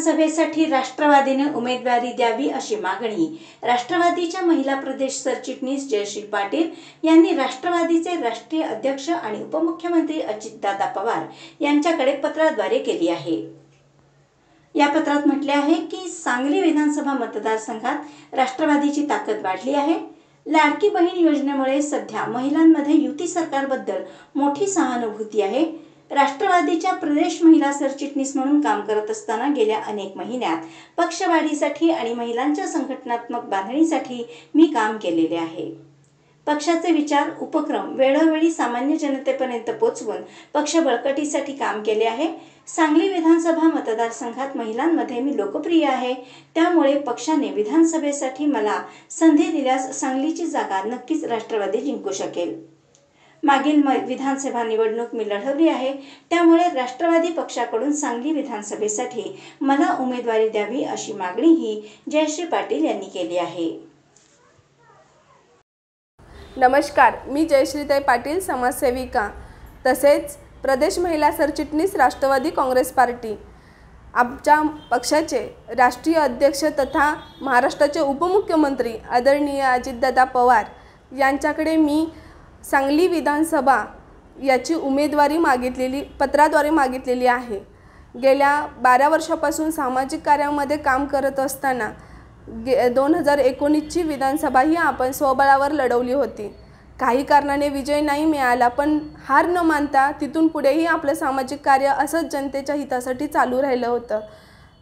विधानसभेसाठी राष्ट्रवादीने उमेदवारी द्यावी अशी मागणी राष्ट्रवादीच्या महिला प्रदेश सरचिटणीस जयश्री पाटील यांनी राष्ट्रवादीचे राष्ट्रीय अध्यक्ष आणि उपमुख्यमंत्री अजितदादा पवार यांच्याकडे पत्राद्वारे केली आहे। या पत्रात म्हटले आहे की सांगली विधानसभा मतदारसंघात राष्ट्रवादीची ताकद वाढली आहे। लाडकी बहीण योजनेमुळे सध्या महिलांमध्ये युती सरकारबद्दल मोठी सहानुभूती आहे। राष्ट्रवादीच्या प्रदेश महिला सरचिटणीस म्हणून काम करत असताना गेल्या अनेक महिन्यात पक्षवाढीसाठी आणि महिलांच्या संघटनात्मक बांधणीसाठी मी काम केलेले आहे। पक्षाचे विचार उपक्रम वेळोवेळी सामान्य जनतेपर्यंत पोहोचवून पक्ष बळकटीसाठी काम केले आहे। सांगली विधानसभा मतदारसंघात महिलांमध्ये मी लोकप्रिय आहे, त्यामुळे पक्षाने विधानसभेसाठी मला संधी दिल्यास सांगलीची जागा नक्कीच राष्ट्रवादी जिंकू शकेल। मागील विधानसभा निवडणूक मी लढवली आहे, त्यामुळे राष्ट्रवादी पक्षाकडून सांगली विधानसभेसाठी मला उमेदवारी द्यावी अशी मागणीही जयश्री पाटील यांनी केली आहे। नमस्कार, मी जयश्रीताई पाटील, समाजसेविका तसेच प्रदेश महिला सरचिटणीस राष्ट्रवादी काँग्रेस पार्टी। आमच्या पक्षाचे राष्ट्रीय अध्यक्ष तथा महाराष्ट्राचे उपमुख्यमंत्री आदरणीय अजितदादा पवार यांच्याकडे मी सांगली विधानसभा याची उमेदवारी पत्राद्वारे मागितलेली आहे। गेल्या 12 वर्षापासून सामाजिक कार्यामध्ये काम करत असताना 2019ची विधानसभा ही आपण स्वबळावर लढवली होती। काही कारणाने विजय नाही मिळाला, पण हार न मानता तिथून पुढेही आपलं सामाजिक कार्य असंच जनतेच्या हितासाठी चालू राहिलं होतं।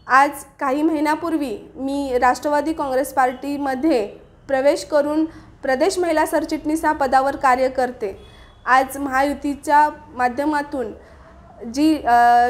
आज काही महिन्यापूर्वी मी राष्ट्रवादी काँग्रेस पार्टीमध्ये प्रवेश करून प्रदेश महिला सरचिटणीस या पदावर कार्य करते। आज महायुतीच्या माध्यमातून जी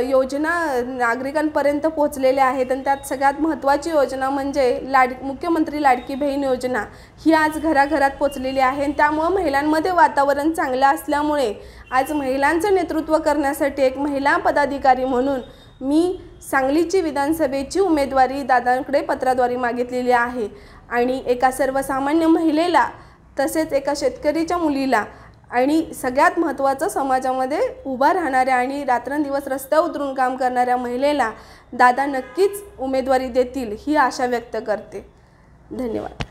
योजना नागरिकांपर्यंत पोहोचलेल्या आहेत आणि त्यात सगळ्यात महत्त्वाची योजना म्हणजे मुख्यमंत्री लाडकी बहीण योजना ही आज घराघरात पोहोचलेली आहे। त्यामुळे महिलांमध्ये वातावरण चांगलं असल्यामुळे आज महिलांचं नेतृत्व करण्यासाठी एक महिला पदाधिकारी म्हणून मी सांगलीची विधानसभेची उमेदवारी दादांकडे पत्राद्वारे मागितलेली आहे आणि एका सर्वसामान्य महिलेला तसेच एका शेतकरीच्या मुलीला आणि सगळ्यात महत्त्वाचं समाजामध्ये उभा राहणाऱ्या आणि रात्रंदिवस रस्त्यावर उतरून काम करणाऱ्या महिलेला दादा नक्कीच उमेदवारी देतील ही आशा व्यक्त करते। धन्यवाद।